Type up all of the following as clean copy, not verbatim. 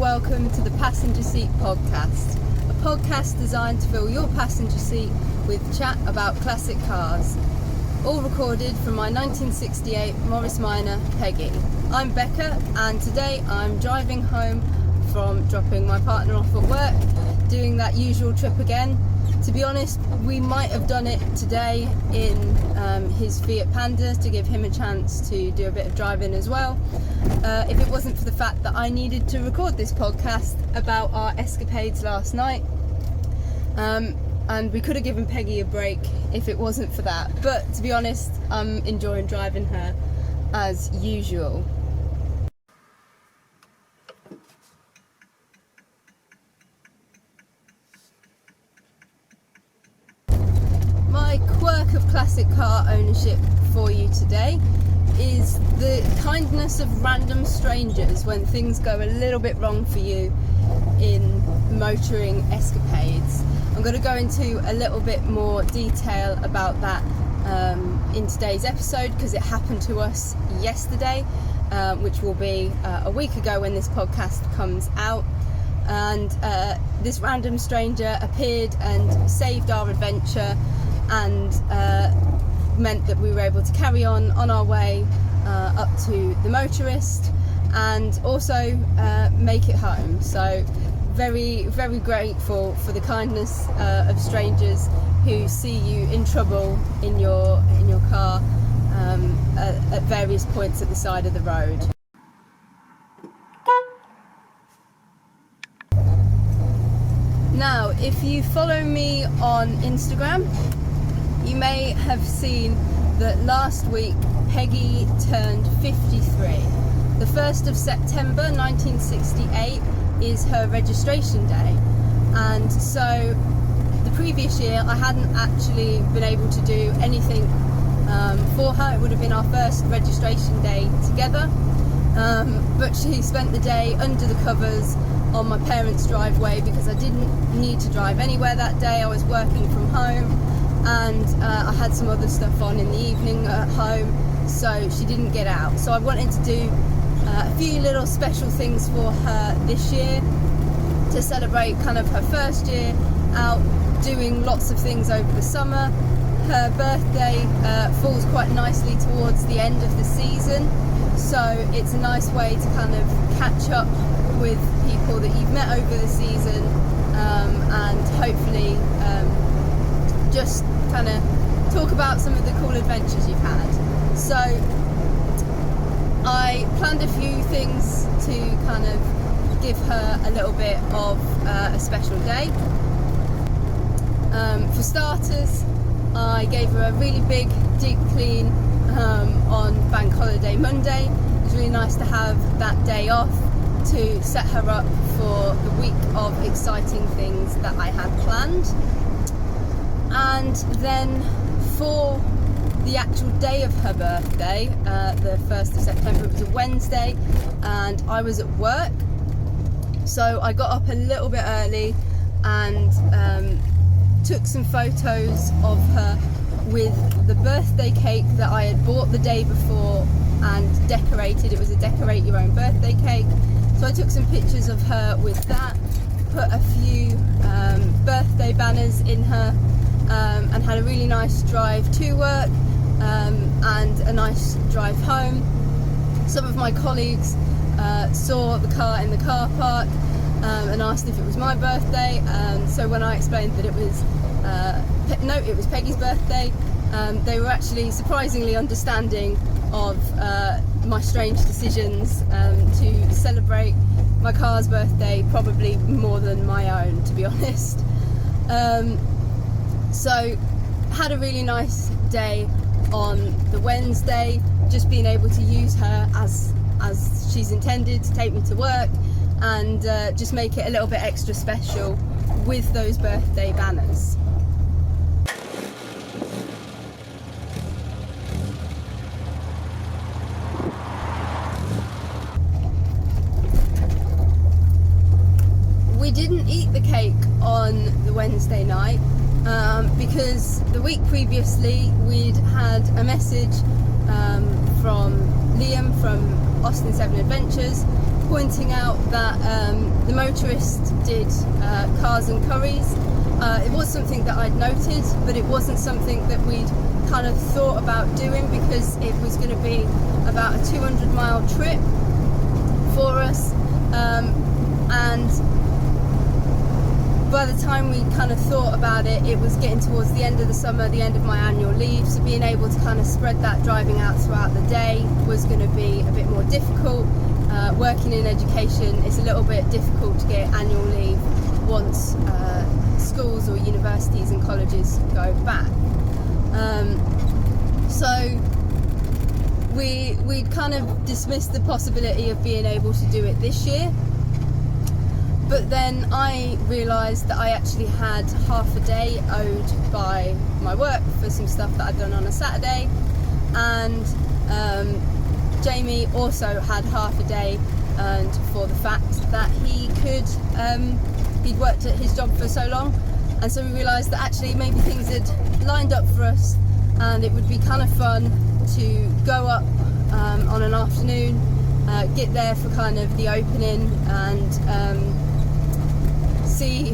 welcome to the Passenger Seat Podcast, a podcast designed to fill your passenger seat with chat about classic cars, all recorded from my 1968 Morris Minor Peggy. I'm Becca, and today I'm driving home from dropping my partner off at work, doing that usual trip again. To be honest, we might have done it today in his Fiat Panda to give him a chance to do a bit of driving as well, if it wasn't for the fact that I needed to record this podcast about our escapades last night. And we could have given Peggy a break if it wasn't for that, but to be honest, I'm enjoying driving her as usual. My quirk of classic car ownership for you today is the kindness of random strangers when things go a little bit wrong for you in motoring escapades. I'm going to go into a little bit more detail about that in today's episode because it happened to us yesterday, which will be a week ago when this podcast comes out. And this random stranger appeared and saved our adventure and meant that we were able to carry on our way up to the Motorist and also make it home. So very, very grateful for the kindness of strangers who see you in trouble in your car at various points at the side of the road. Now, if you follow me on Instagram, you may have seen that last week Peggy turned 53. The 1st of September 1968 is her registration day, and so the previous year I hadn't actually been able to do anything for her. It would have been our first registration day together, but she spent the day under the covers on my parents' driveway because I didn't need to drive anywhere that day. I was working from home, and I had some other stuff on in the evening at home, so she didn't get out. So I wanted to do a few little special things for her this year to celebrate kind of her first year out doing lots of things over the summer. Her birthday falls quite nicely towards the end of the season, so it's a nice way to kind of catch up with people that you've met over the season, and hopefully just kind of talk about some of the cool adventures you've had. So I planned a few things to kind of give her a little bit of a special day. For starters, I gave her a really big deep clean on Bank Holiday Monday. It was really nice to have that day off to set her up for the week of exciting things that I had planned. And then for the actual day of her birthday, the 1st of September, it was a Wednesday, and I was at work, so I got up a little bit early and took some photos of her with the birthday cake that I had bought the day before and decorated. It was a decorate your own birthday cake, so I took some pictures of her with that, put a few birthday banners in her, and had a really nice drive to work and a nice drive home. Some of my colleagues saw the car in the car park and asked if it was my birthday, so when I explained that it was it was Peggy's birthday, they were actually surprisingly understanding of my strange decisions to celebrate my car's birthday, probably more than my own, to be honest. So had a really nice day on the Wednesday, just being able to use her as she's intended to take me to work and just make it a little bit extra special with those birthday banners. We didn't eat the cake on the Wednesday night because the week previously we'd had a message from Liam from Austin 7 Adventures pointing out that the Motorist did cars and curries. It was something that I'd noted, but it wasn't something that we'd kind of thought about doing, because it was going to be about a 200-mile trip for us, and by the time we kind of thought about it, it was getting towards the end of the summer, the end of my annual leave, so being able to kind of spread that driving out throughout the day was going to be a bit more difficult. Working in education, it's a little bit difficult to get annual leave once schools or universities and colleges go back. So we'd kind of dismissed the possibility of being able to do it this year. But then I realised that I actually had half a day owed by my work for some stuff that I'd done on a Saturday, and Jamie also had half a day earned for the fact that he'd worked at his job for so long, and so we realised that actually maybe things had lined up for us, and it would be kind of fun to go up on an afternoon, get there for kind of the opening, and see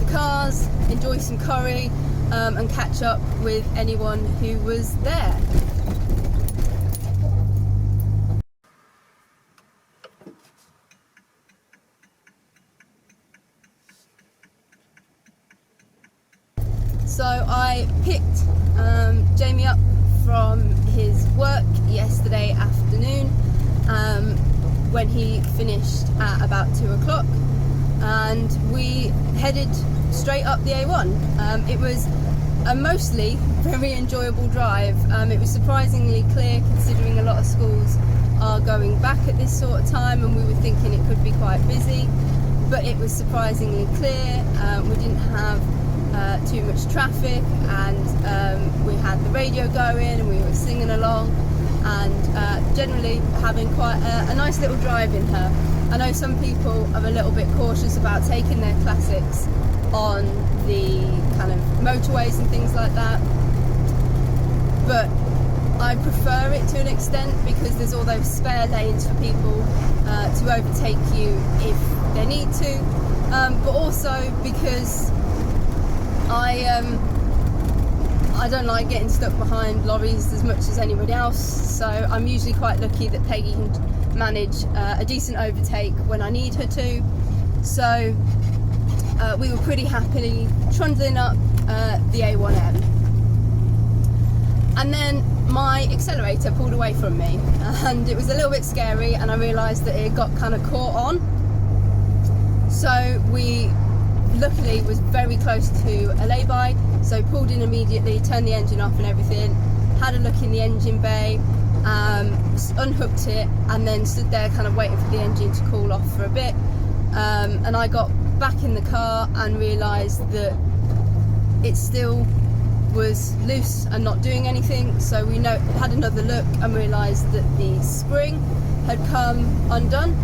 the cars, enjoy some curry, and catch up with anyone who was there. So I picked Jamie up from his work yesterday afternoon when he finished at about 2 o'clock. And we headed straight up the A1. It was a mostly very enjoyable drive. It was surprisingly clear, considering a lot of schools are going back at this sort of time, and we were thinking it could be quite busy, but it was surprisingly clear. We didn't have too much traffic, and we had the radio going and we were singing along, and generally having quite a nice little drive in her. I know some people are a little bit cautious about taking their classics on the kind of motorways and things like that, but I prefer it to an extent, because there's all those spare lanes for people to overtake you if they need to, but also because I don't like getting stuck behind lorries as much as anybody else, so I'm usually quite lucky that Peggy can manage a decent overtake when I need her to. So we were pretty happily trundling up the A1M, and then my accelerator pulled away from me, and it was a little bit scary, and I realised that it got kind of caught on. So we luckily was very close to a lay-by, so pulled in immediately, turned the engine off and everything, had a look in the engine bay, unhooked it, and then stood there kind of waiting for the engine to cool off for a bit, and I got back in the car and realised that it still was loose and not doing anything. So we had another look and realised that the spring had come undone,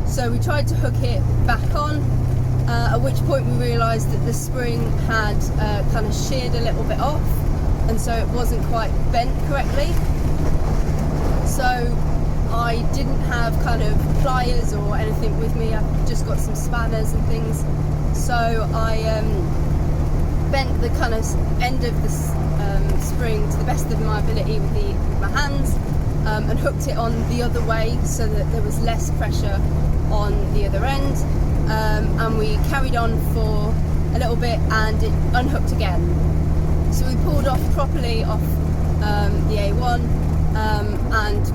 so we tried to hook it back on, at which point we realised that the spring had kind of sheared a little bit off, and so it wasn't quite bent correctly. So I didn't have kind of pliers or anything with me, I've just got some spanners and things, so I bent the kind of end of the spring to the best of my ability with my hands, and hooked it on the other way so that there was less pressure on the other end, and we carried on for a little bit and it unhooked again. So we pulled off properly off the A1, and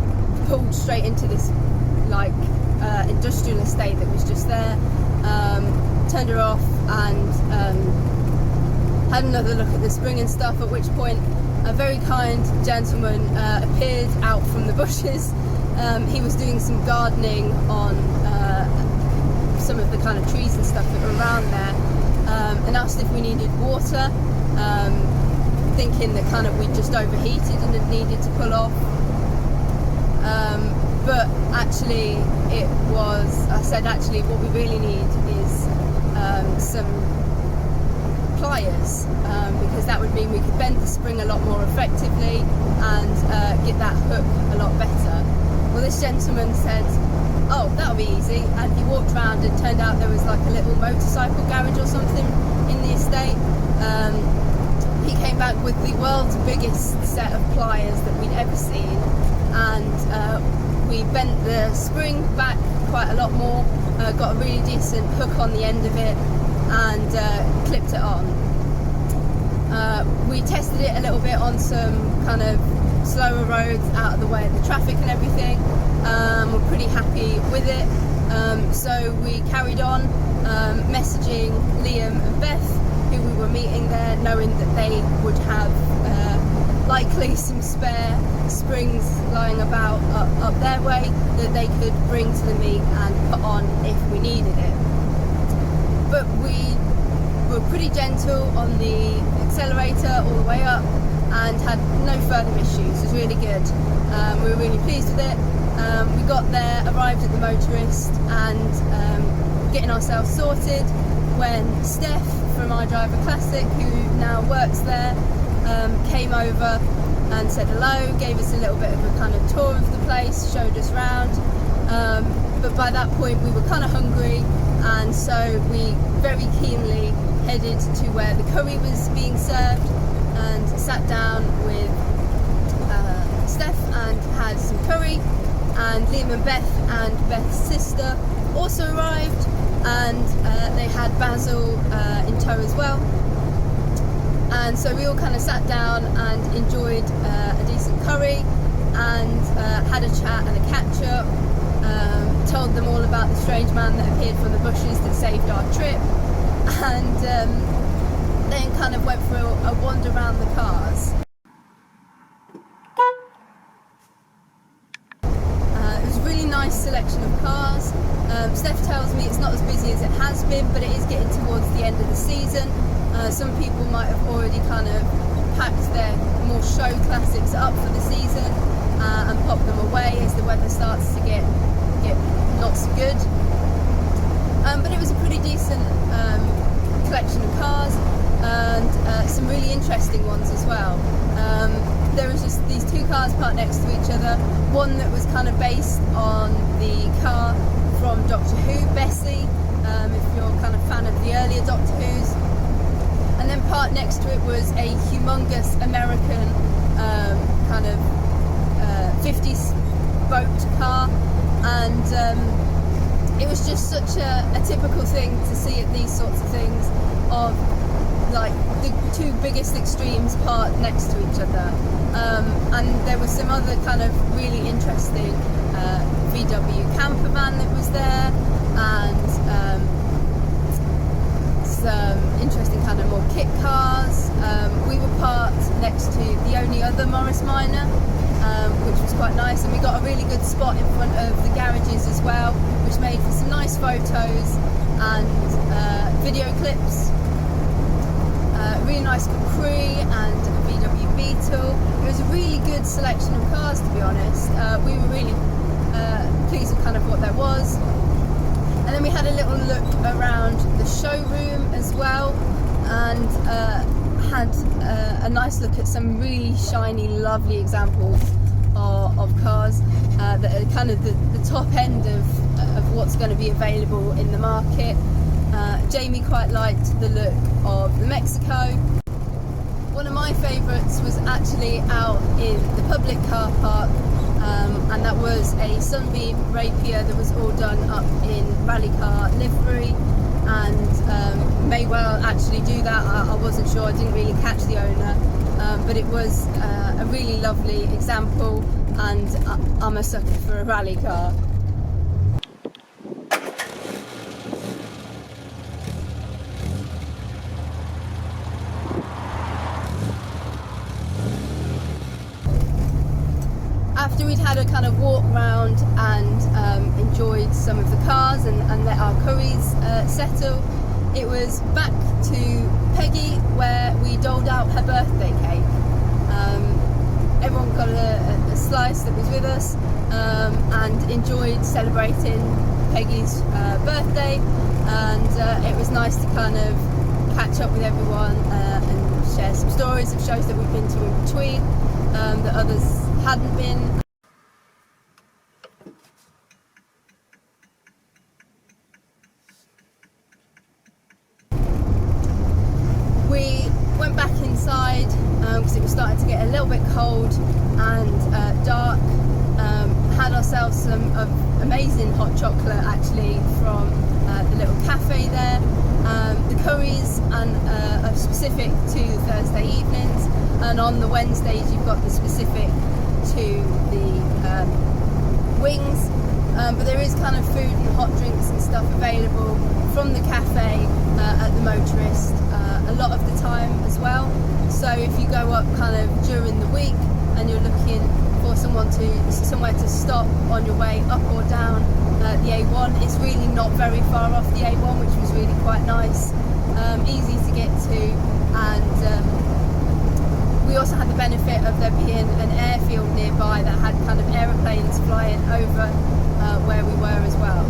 pulled straight into this like industrial estate that was just there, turned her off and had another look at the spring and stuff, at which point a very kind gentleman appeared out from the bushes. He was doing some gardening on some of the kind of trees and stuff that were around there, and asked if we needed water, thinking that kind of we just overheated and had needed to pull off. But actually I said actually what we really need is some pliers, because that would mean we could bend the spring a lot more effectively and get that hook a lot better. Well, this gentleman said, oh, that'll be easy. And he walked around and turned out there was like a little motorcycle garage or something in the estate. He came back with the world's biggest set of pliers that we'd ever seen, and we bent the spring back quite a lot more, got a really decent hook on the end of it, and clipped it on. We tested it a little bit on some kind of slower roads out of the way of the traffic and everything. We're pretty happy with it. So we carried on messaging Liam and Beth, who we were meeting there, knowing that they would have likely some spare springs lying about up their way that they could bring to the meet and put on if we needed it. But we were pretty gentle on the accelerator all the way up and had no further issues. It was really good. We were really pleased with it. We got there, arrived at the Motorist, and getting ourselves sorted when Steph from iDriver Classic, who now works there, came over and said hello, gave us a little bit of a kind of tour of the place, showed us around. But by that point we were kind of hungry, and so we very keenly headed to where the curry was being served and sat down with Steph and had some curry. And Liam and Beth and Beth's sister also arrived, and they had Basil in tow as well. And so we all kind of sat down and enjoyed a decent curry, and had a chat and a catch up. Told them all about the strange man that appeared from the bushes that saved our trip, and then kind of went for a wander around the cars. It was a really nice selection of cars. Steph tells me it's not as busy as it has been, but it is getting towards the end of the season. Some people might have already kind of packed their more show classics up for the season and popped them away as the weather starts to get not so good. But it was a pretty decent collection of cars, and some really interesting ones as well. There was just these two cars parked next to each other, one that was kind of based on the car from Doctor Who, Bessie, if you're kind of fan of the earlier Doctor Who's. And then parked next to it was a humongous American kind of 50s boat car, and it was just such a typical thing to see at these sorts of things, of like the two biggest extremes parked next to each other. And there was some other kind of really interesting VW camper van that was there, and some interesting kind of more kit cars. We were parked next to the only other Morris Minor, which was quite nice, and we got a really good spot in front of the garages as well, which made for some nice photos and video clips. Really nice Capri and a VW Beetle. It was a really good selection of cars, to be honest. We were really pleased with kind of what there was. And then we had a little look around the showroom as well, and had a nice look at some really shiny, lovely examples of cars that are kind of the top end of what's going to be available in the market. Jamie quite liked the look of the Mexico. One of my favourites was actually out in the public car park, and that was a Sunbeam Rapier that was all done up in rally car livery, and may well actually do that. I wasn't sure, I didn't really catch the owner, but it was a really lovely example, and I'm a sucker for a rally car. After we'd had a kind of walk round and enjoyed some of the cars and let our curries settle, it was back to Peggy, where we doled out her birthday cake. Everyone got a slice that was with us, and enjoyed celebrating Peggy's birthday, and it was nice to kind of catch up with everyone and share some stories of shows that we've been to in between that others hadn't been. outside because it was starting to get a little bit cold and dark. Had ourselves some amazing hot chocolate actually from the little cafe there. The curries are specific to Thursday evenings, and on the Wednesdays you've got the specific to the wings. But there is kind of food and hot drinks and stuff available from the cafe at the Motorist a lot of the time as well. So if you go up kind of during the week and you're looking for somewhere to stop on your way up or down the A1, it's really not very far off the A1, which was really quite nice, easy to get to, and we also had the benefit of there being an airfield nearby that had kind of aeroplanes flying over where we were as well.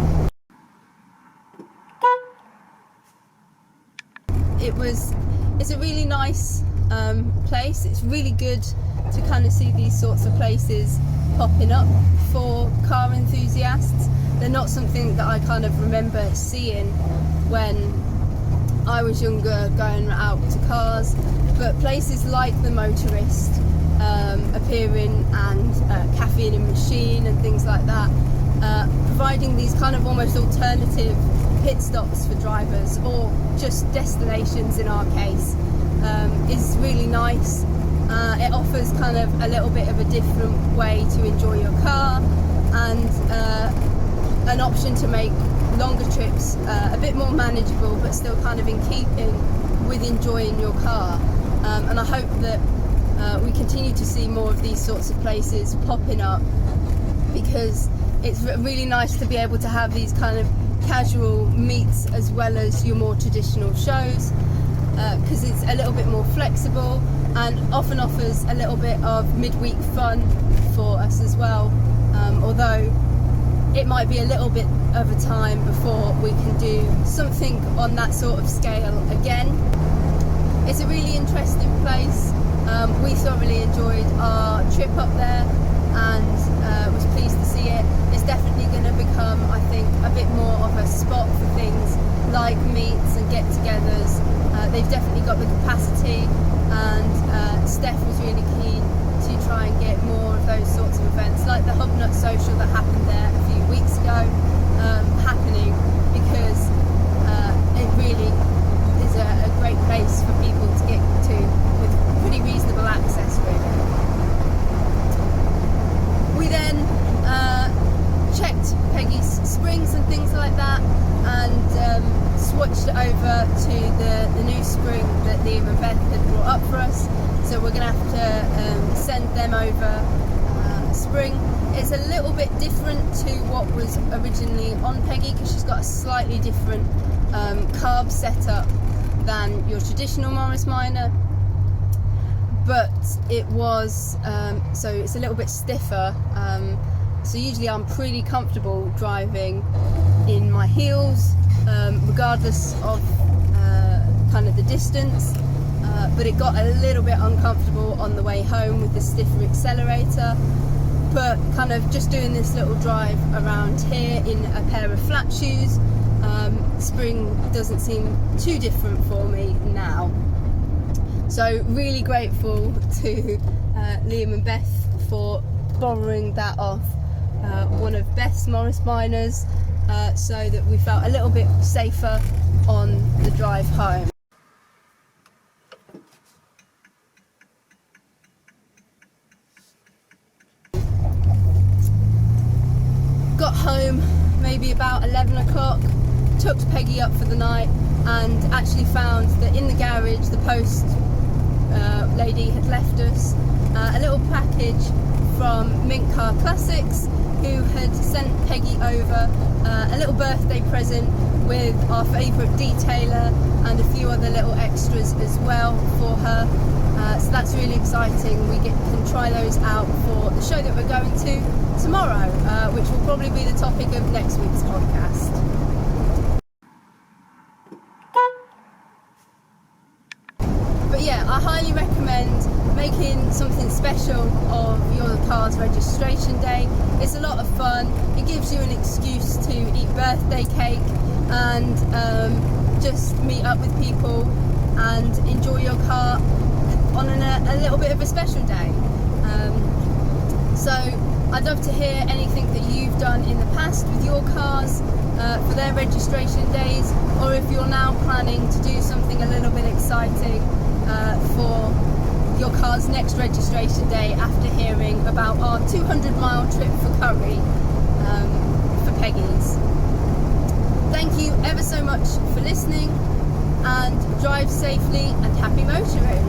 It's a really nice place. It's really good to kind of see these sorts of places popping up for car enthusiasts. They're not something that I kind of remember seeing when I was younger going out to cars, but places like the Motorist appearing, and Caffeine and Machine and things like that, providing these kind of almost alternative pit stops for drivers, or just destinations in our case, is really nice. It offers kind of a little bit of a different way to enjoy your car, and an option to make longer trips a bit more manageable, but still kind of in keeping with enjoying your car. And I hope that we continue to see more of these sorts of places popping up, because it's really nice to be able to have these kind of casual meets as well as your more traditional shows, because it's a little bit more flexible and often offers a little bit of midweek fun for us as well, although it might be a little bit of a time before we can do something on that sort of scale again. It's a really interesting place. We thoroughly enjoyed our trip up there and was pleased to see it. It's definitely going to become, I think, a bit more of a spot for things like meets and get-togethers. They've definitely got the capacity, and Steph was really keen to try and get more of those sorts of events, like the Hub Nut Social that happened there a few weeks ago, happening, because it really is a great place for people to get to with pretty reasonable access, really. We then checked Peggy's springs and things like that, and switched it over to the new spring that Liam and Beth had brought up for us. So we're going to have to send them over spring. It's a little bit different to what was originally on Peggy, because she's got a slightly different carb setup than your traditional Morris Minor, but it was so it's a little bit stiffer. So usually I'm pretty comfortable driving in my heels, regardless of kind of the distance, but it got a little bit uncomfortable on the way home with the stiffer accelerator. But kind of just doing this little drive around here in a pair of flat shoes, spring doesn't seem too different for me now. So really grateful to Liam and Beth for borrowing that off one of Beth's Morris Minors, so that we felt a little bit safer on the drive home. Got home maybe about 11 o'clock, took Peggy up for the night, and actually found that in the garage the post lady had left us a little package from Mint Car Classics, who had sent Peggy over a little birthday present with our favourite detailer and a few other little extras as well for her. So that's really exciting. We can try those out for the show that we're going to tomorrow, which will probably be the topic of next week's podcast. But yeah, I highly recommend making something special of your car's registration day. It's a lot of fun. It gives you an excuse to eat birthday cake and just meet up with people and enjoy your car a little bit of a special day. So I'd love to hear anything that you've done in the past with your cars for their registration days, or if you're now planning to do something a little bit exciting for your car's next registration day after hearing about our 200-mile trip for curry for Peggys. Thank you ever so much for listening, and drive safely and happy motoring.